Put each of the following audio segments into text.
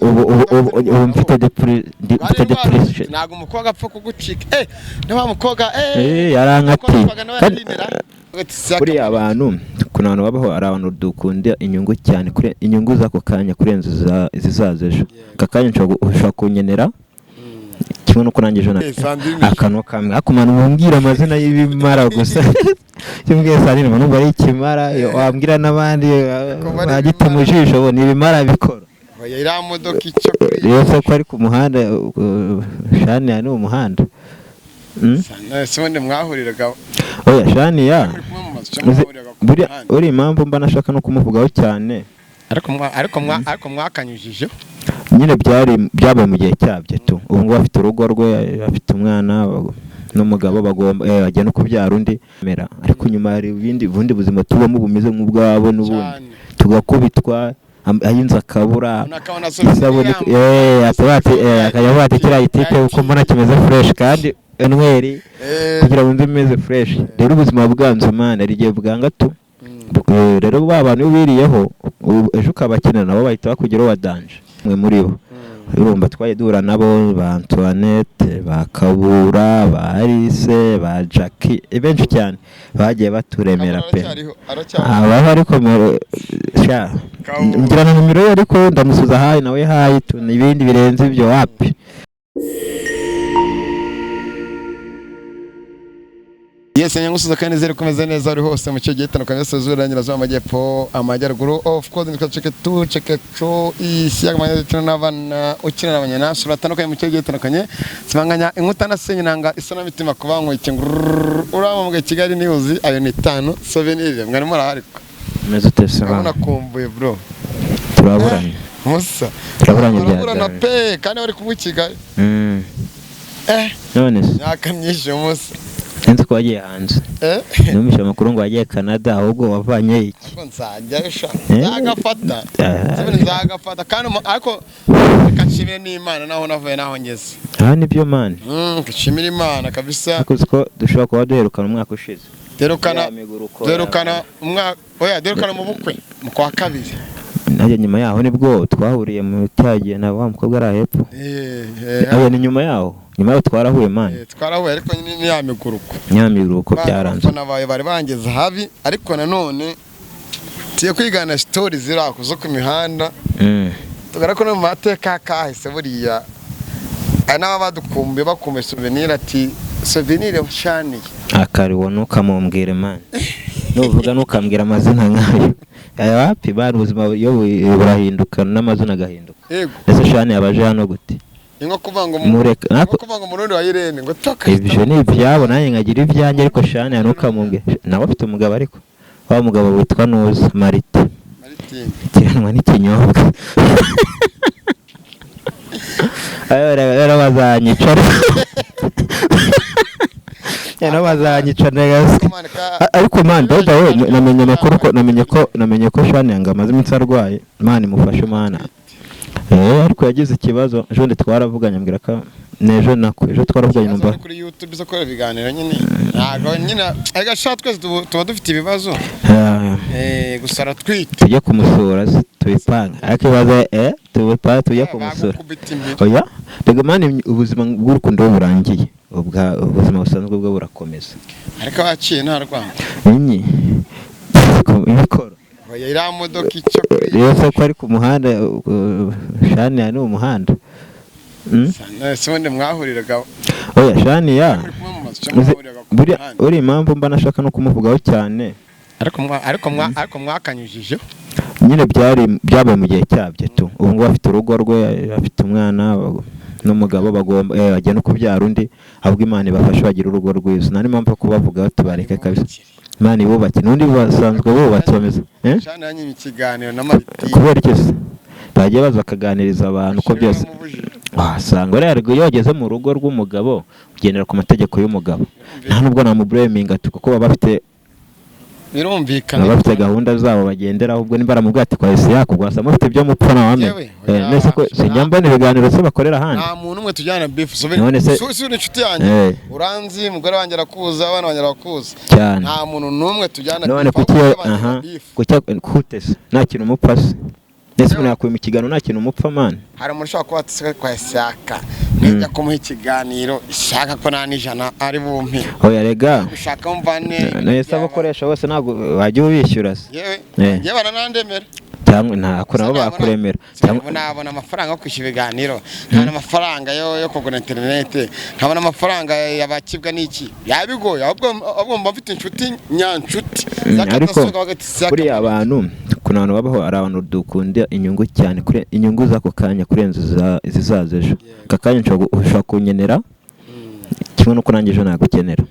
ubu mfite depression ntago umukobwa apfa kugucika niba mukobwa yarankati buriya abantu kuna abantu babaho ari abantu dukunda inyungu cyane kuri inyungu zako kanya kurenza izizaza ejo kakanya nshobora kunyenera kimwe no kurangije na akano kamwe akumana umbwira amazina y'ibimara gusa cyumbwiye sanire manubwo ari ikimara wambwira nabandi bagite mu jisho bo ni ibimara bikora ira modoka icyo yose ko ari ku muhanda shania ni umuhanda sonde mwahuriraga oya shania uri impamvu mba nashaka no kumuvugaho cyane ariko mwakanyujije nyine byabaye mu gihe cyabyo tu ubu ngo afite urugo rwe afite umwana numugabo bagomba ajya no kubyara undi mera ariko nyuma hari ubundi buzima tubamo bumeze nk'ubwabo n'ubundi tugakubitwa ayinza akabura isabune akayabate kiriya itike uko mbona kimeze fresh kandi enweri kugira ngo meze fresh rero ubuzima bwanze mana rigiye bwanga tu rero abantu biriyeho ejo ukabakina nabo bahita bakugeraho wadanje mwe muri bo urumva twaye duhura nabo ba Antoinette ba Kabura ba Alice ba Jackie benshi cyane bagiye baturemera pe aba ariko ngira na numero ye ariko ndamusuza hayi nawe hayi n'ibindi birenze ibyo wapi Yese nyangusuza kandi zere kumeze neza ari hose mu cyo gitandukanye sezuranyira zo amajyepfo amajyaruguru of course cheke tu isiya amajyaruguru n'abana ukina n'abanyanasu batandukanye mu cyo gitandukanye sibanganya inkuta nasenye nanga isana mitima kubanko ikinguru uramo mu Kigali news ayo ni 5 Souvenir mwari muri ariko meze tesa nakumbuye bro turaburanye musa turaburanye bya pe kandi bari kumukiga none yakanyishe musa Nzi ko wagiye hanze numisha makuru ngo wagiye Canada ahubwo wavanye iki nzajya nzagafata nzagafata kandi ariko kashimire n'Imana naho navuye naho ngeze nibyo man kashimire Imana kabisa kuko dushobora kuba duherukana umwaka ushize derukana derukana mu bukwe mu kwa kabiri naje nyuma yaho nibwo twahuriye mu cyagiye na wa mukobwa ari hepfo ni nyuma yaho twarahuye man twarahuye ariko nyamiguruko byaranze nabaye bari bangeze habi ariko nanone tiye kwigana stories zirako zo ku mihanda tugarako no mateka kahise buriya ana badukumbe bakume Souvenir ati Souvenir shania akari wono kamumbwire man nuvuga nukambwira amazina nkayo wapi bari ubuzima yo burahinduka n'amazina gahinduka ese shania abaje hano gute ingo kuvanga umurundi wa Irene ngo toka ibyo ni ibyabo nanjye nkagira ibyanjye ariko shania nukamumbwira nawe afite umugabo ariko wa mugabo witwa Nuza Marite kiranwa n'ikinyobwa ayo bazanyica bazanyica neza ariko man doda we namenye amakuru ko namenye ko shania ngamaze iminsi arwaye man mufashe mana ariko yagize ikibazo ejo twaravuganye ambwira ko nejo ejo twaravuganye numva kuri YouTube zo kora biganira nyine ntago nyine twese tuba dufite ibibazo gusara twite tujye kumusura tubipanga ariko ibaze tujye kumusura oya rega mani ubuzima bw'urukundo burangiye ubuzima busanzwe bwo burakomeza ariko baciye nta rwanda ibikoro ira modoka icyo yose ko ari ku muhanda shania ni umuhanda sonde mwahuriraga oya shania uri impamvu mba nashaka no kumuvugaho cyane ariko mwakanyujije nyine byabaye mu gihe cyabyo tu ubu ngo afite urugo rwe afite umwana numugabo bagomba ajya no kubyara undi ahubwo Imana ibafasha bagira urugo rwiza nari mpamvu kubavugaho tubareke kabisa Imana ibubake nundi basanzwe bubatse bameze cyane yanyimye ikiganiro na Marite kubera iki bagiye baza kaganiriza abantu ko byose wasanga rero iyo wageze mu rugo rw'umugabo ugendera ku mategeko y'umugabo nta nubwo namubreminga kuko baba bafite birumvikana bafite gahunda zabo bagendera ahubwo nimbara mu bwati kwa ese yakugwasa mufite byo mupfa na wame nese ko sinyambane ibiganiro se bakorera handi nta muntu umwe tujyana beef so inshuti yanjye uranzi umugore wanjye arakuza abana banjye arakuza nta muntu numwe tujyana none kuki kutese nta kintu umupfase Nese umuntu yakuye mu kiganiro nta kintu umupfa man. Hari umuntu ushobora kuba ataseka kwa Isaka njya kumuha ikiganiro ishaka ko nta n'ijana ari bumpe. Oya rega ushaka mvane nese abakoresha bose ntabwo wajya ubishyura se. yewe baranandemera cyangwa nako nabo bakuremera cyangwa nabona amafaranga yo kwishyura ibiganiro nkabona amafaranga yo kugura internet nkabona amafaranga yabakibwa n'iki yabigoye ahubwo mba mfite inshuti nyanshuti ariko kuri abantu kuna abantu babaho ari abantu dukunda inyungu cyane kuri inyungu zako kanya kurenza izizaza ejo kakanya ushaka kunyenera kimwe nuko nanjye ejo nagukenera.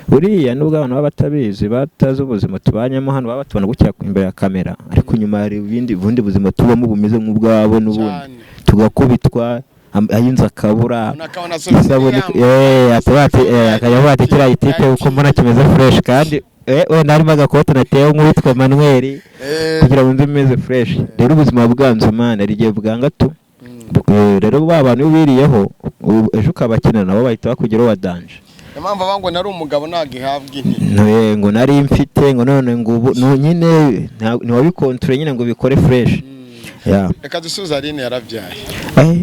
Buriya nubwo abantu baba batabizi batazi ubuzima tubanyemo hano baba batubona gutya imbere ya kamera ariko nyuma hari ubundi buzima tubamo bumeze nk'ubwabo n'ubundi tugakubitwa ayinza akabura isabune akayabati kiriya gitipe uko mbona kimeze fresh kandi wenda harimo agakote natewe nk'uwitwa Manuel kugira ngo nze meze fresh. Rero ubuzima bwanze mana rigiye bwanga tu rero ba bantu biriyeho ejo ukabakenera nabo bahita bakugeraho wadanje. Impamvu abango nari umugabo nagihabwa inti ngo nari mfite ngo none ngo ubu nyine ntiwabikontrole nyine ngo bikore fresh. Reka dusuza Aline yaravyaye.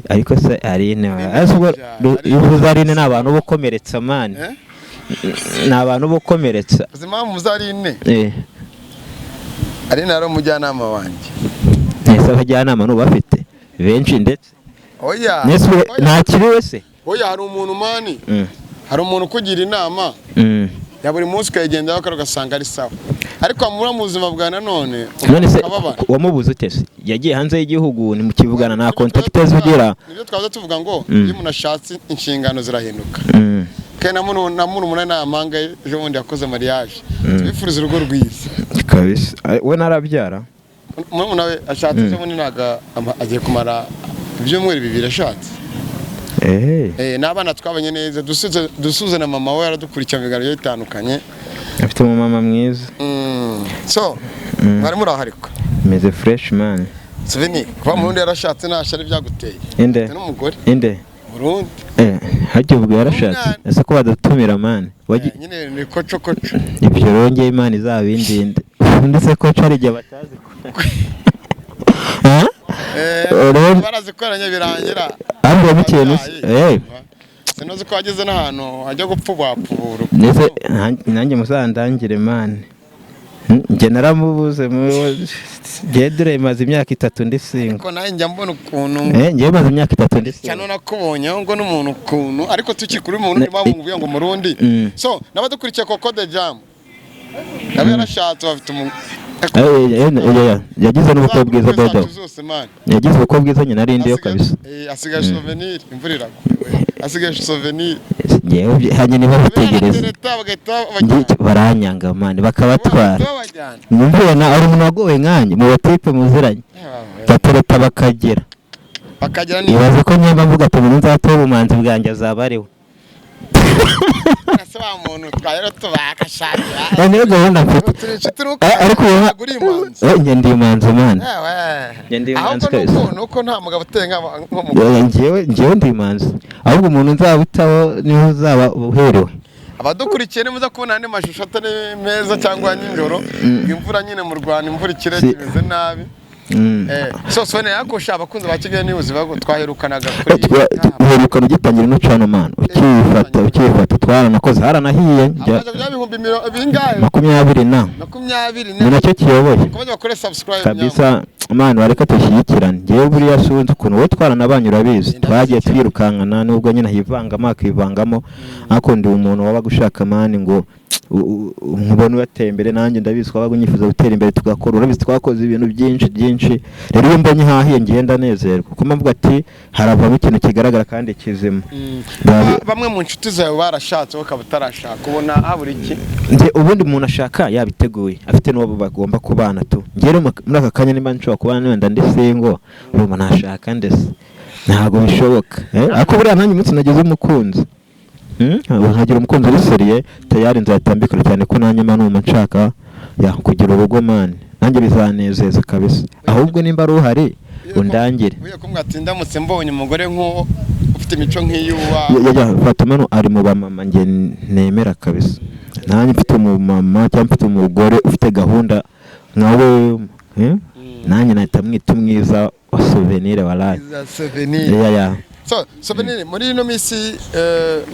Ariko se Aline yuvuza Aline n'abantu bokomeretsa man. N'abantu bokomeretsa. Impamvu Aline Aline ari umujyanama wanje. Nese abajyanama n'ubafite benshi ndetse. Oya. Nese nta kiri wese. Oya hari umuntu mani. Hari umuntu kugira inama ya buri munsi ukagenda ugasanga ari sawa ariko amura mu buzima bwa none se wamubuze utese yagiye hanze y'igihugu ni mu kivugana na contacts ugira nibyo twaza tuvuga ngo iyo umuntu ashatse inshingano zirahinduka kandi namuru umunani amanga ejo bundi yakoze mariage twifuriza urugo rwiza kabisa we narabyara umuntu nawe ashatse ejo bundi naga agiye kumara ibyumweru bibiri ashatse n'abana twabanye neza dusuze na mama we yaradukurikira mu biganiro bitandukanye afite umumama mwiza so mwari muri aho ariko meze fresh man. Souvenir kuba mu rundi yarashatse ntashari byaguteye n'umugore Burundi hajye ubwo yarashatse ese ko badatumira man nyine ni koco ibyo rongeye Imana izabindinde ndetse ko cari gihe batazi barazikoranye birangira ahubwo bikene sinozi ko ageze n'ahantu ajya gupfubapfubura ndetse nanjye musandangire man nge naramubuze dore maze imyaka 3 ndi single ko naye njya mbona ukuntu nge maze imyaka 3 ndi single cyane nakubonye ngo n'umuntu ukuntu ariko tukikuri umuntu niba bumvuye ngo murundi so nabadukurikiye koko de jam nabe yarashatse bafite yagize n'ubukwe bwiza dodo yagize ubukwe bwiza nyine ari ndiyo kabisa asigaje Souvenir imvurira asigaje Souvenir yewe hanye niba bitegereza baranyanga man bakabatwara numvira na ari umuntu wagowe nkanye mu batipe muziranye batereta bakagera nibaze ko nyamba mvuga ati umuntu nzatora ubumanzi bwanjye azaba ariwe asa umuntu twayero tubakashaka niyo gahunda mfite ariko njye ndi imanzi man njye ndi imanzi nuko nta mugabo utenga nk'umugabo njyewe ndi imanzi ahubwo umuntu nzabutaho niho uzaba uherewe. Abadukurikiye nimuza kubona andi mashusho atari meza cyangwa nijoro imvura nyine mu Rwanda imvura ikirere kimeze nabi so Souvenir yakosha abakunzi ba Kigali News bago twaherukanaga kuri uherukana ugitangira no cana man ukifata twaranakoze haranahiye byabihumbi bingahe 20 ni nacyo kiyoboye kubaje bakore subscribe kabisa man bareka tushyikirane ngiye buriya sunze ukuntu we twaranabanyura bizi twagiye twirukankana nubwo nyine hivanga makivangamo ariko ndi umuntu waba gushaka man ngo nkubona bateye imbere nanjye ndabizwa bagunyifuza gutera imbere tugakora urabizi twakoze ibintu byinshi rero iyo mbonye hahiye ngenda nezerwa kuko mvuga ati haravamo ikintu kigaragara kandi kizima. Bamwe mu nshuti zawe barashatse ukaba utarashaka ubona haburi iki nje ubundi umuntu ashaka yabiteguye afite n'uwo bagomba kubana tu ngere muri aka kanya nimba nshobora kubana wenda ndi single urumva nashaka ndetse ntago bishoboka ariko buriya nanjye umunsi nagize umukunzi nkagira umukunzi uri seriye tayari nzatambikira cyane ko nanjye manuma nshaka kugira urugo man nanjye bizanezeza kabisa ahubwo nimba ari uhari undangire uye kumwe ati ndamutse mbonye umugore nko ufite imico nk'iyuwa Fatima ari mu bamama nge nemera kabisa nanjye mfite umumama cyangwa mfite umugore ufite gahunda nkawe nanjye nahita mwita umwiza wa Souvenir walayi. Souvenir. So Souvenir muri ino minsi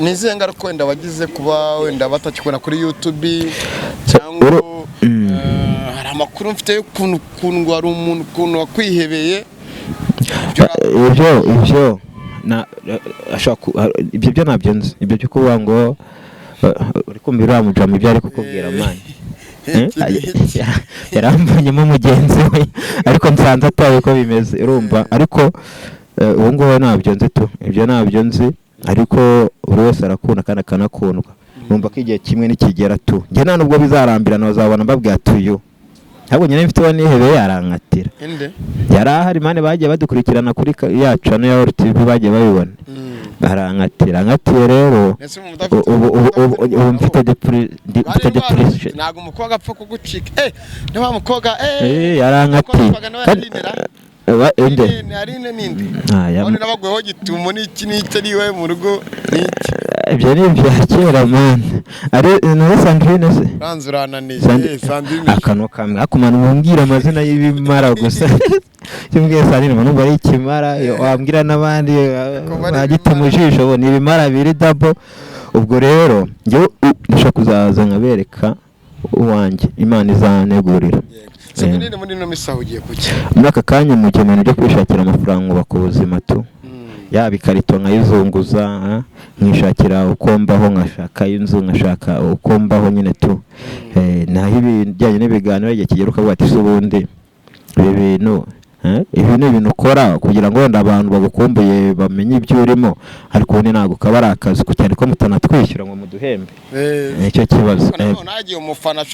ni izihe ngaruka wenda wagize kuba wenda batakikubona kuri YouTube cyangwa hari amakuru mfite y'ukuntu wari umuntu wakwihebeye ibyo ibyo byo nabyo nzi, ibyo byo kuvuga ngo uri kumva uriya mujama ibyo ari kukubwira mani yarambonyemo mugenzi we ariko nsanze atawe ko bimeze urumva, ariko ubu ngubu nabyo nzi tu, ibyo nabyo nzi, ariko buri wese arakunda kandi akanakundwa. Numva ko igihe kimwe nikigera tu njye nta nubwo bizarambirana bazabona mbabwira tuyo ntabwo nyine mfite wa nihebeye yarankatira yari ahari mane bagiye badukurikirana kuri yacu hano ya TV bagiye babibona barankatira rero ubu mfite depression ntabwo umukobwa apfa kugucika niba mukobwa yarankatira Arine ninde none nabagweho gitumo n'iki n'iki we mu rugo n'iki ibyo ni ibya kera man ari no Sandrine se ranzurananiye Sandrine akano kamwe akumana umbwira amazina y'ibimara gusa cyumbwiye Sandrine manu bari ikimara wambwira nabandi bagite mu jisho bo ni ibimara biri double. Ubwo rero njye ndashaka kuzaza nkabereka uwanjye Imana izanegurira. Souvenir muri no misaho ugiye kuki muri aka kanya mu gihe umuntu ajya kwishakira amafaranga ubaka ubuzima tu yaba ikarito nkayizunguza nkishakira uko mbaho, nkashaka inzu, nkashaka uko mbaho nyine tu naho ibijyanye n'ibiganiro igihe kigera ukavuga ati ubundi ibi bintu ni ibintu ukora kugira ngo wenda abantu bagukumbuye bamenye ibyo urimo, ariko ubundi ntabwo ukaba ari akazi cyane ko mutanatwishyura ngo muduhembe. Nicyo kibazo. Nagiye umufana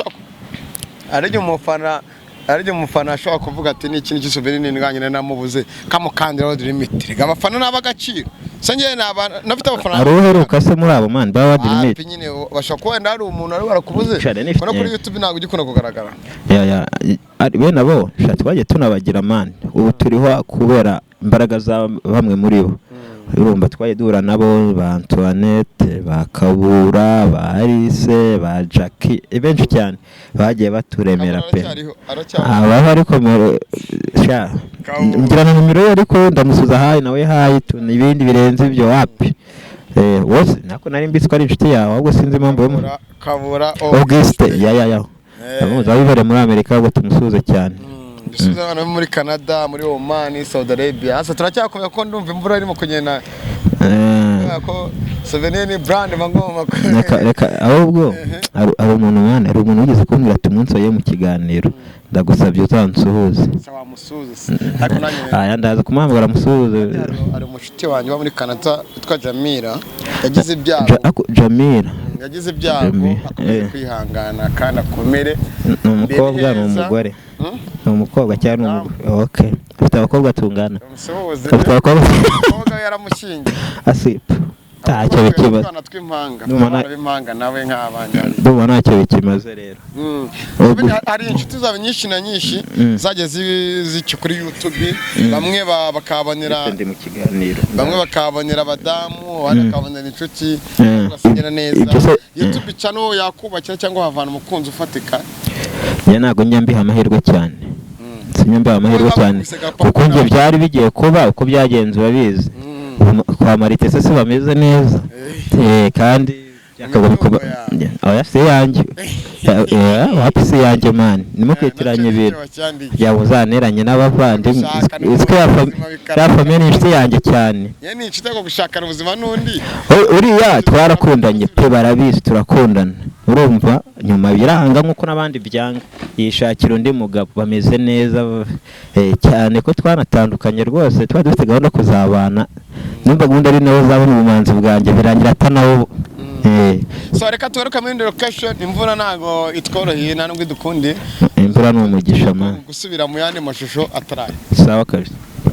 ariko umufana ashobora kuvuga ati ni ikintu cy'Souvenir nganyine namubuze kamukandira wa limit abafana n'abagaciro sanje nafite abafana aruheruka se muri abo man baba limit nyine bashaka ko wenda ari umuntu ari barakubuze kono kuri YouTube ntabwo ugikunda kugaragara bene abo shatse bagiye tunabagira man ubu turiho kubera imbaraga za bamwe muri bo urumva twaye dura nabo ba Antoinette ba Kabura ba Alice ba Jackie benshi cyane bagiye baturemera pe aba ariko ngira na numero ye ariko ndamusuza hayi nawe hayi ibindi birenze ibyo wapi wose nako nari mbitswe ari inshuti yawe ahubwo sinzi impamvu Kabura Auguste amuzi abibere muri Amerika ahubwo tumusuze cyane. Dusubiza abana muri Canada muri Oman Saudi Arabia asa turacyakomeye ko ndumva imvura irimo kugenda ko Souvenir ni brand mangoma reka ahubwo ari umuntu mwana ari umuntu ugeze kumbwira ati umunsi waye mu kiganiro ndagusabye uzansuhuze sawa musuhuze ariko nanye ndaza kumuhamagara musuhuze ari umushiti wanjye wa muri Canada utwa Jamira yagize ibyago yagize ibyago kwihangana kandi akomere umukobwa n'umugore umukobwa cyane okay afite abakobwa tungana afite abakobwa yaramushingiye asipa ntacyo bikimaze b'impanga nawe nk'abanyarwanda ndumva ntacyo bikimaze rero. Hari inshuti zawe nyinshi na nyinshi zagiye zici kuri YouTube bamwe bakabonera mu kiganiro bamwe bakabonera abadamu abandi bakabonera inshuti basigira neza YouTube channel yakubakira cyangwa havana umukunzi ufatika ntabwo nyambiha amahirwe cyane sinyambiha amahirwe cyane kuko ngiye byari bigiye kuba uko byagenze babizi kwa Marite se bameze neza kandi yakagomba kuba se yanjye wapise yanjye man nimo kwitiranye ibintu yabuzaneranye n'abavandimwe iswe yafamye n'inshuti yanjye cyane ni inshuti yo gushakana ubuzima n'undi uriya twarakundanye pe barabizi turakundana urumva nyuma biranga nkuko nabandi byanga yishakira undi mugabo bameze neza cyane ko twanatandukanye rwose twa dufite gahunda kuzabana numva gahunda ari nawe zabona ubumanzi bwanjye birangira atanawo so reka tuweruka muri location imvura nago itworoheye nta nubwo dukunde imvura n'umugisha man gusubira mu yandi mashusho ataraye sawa kabisa.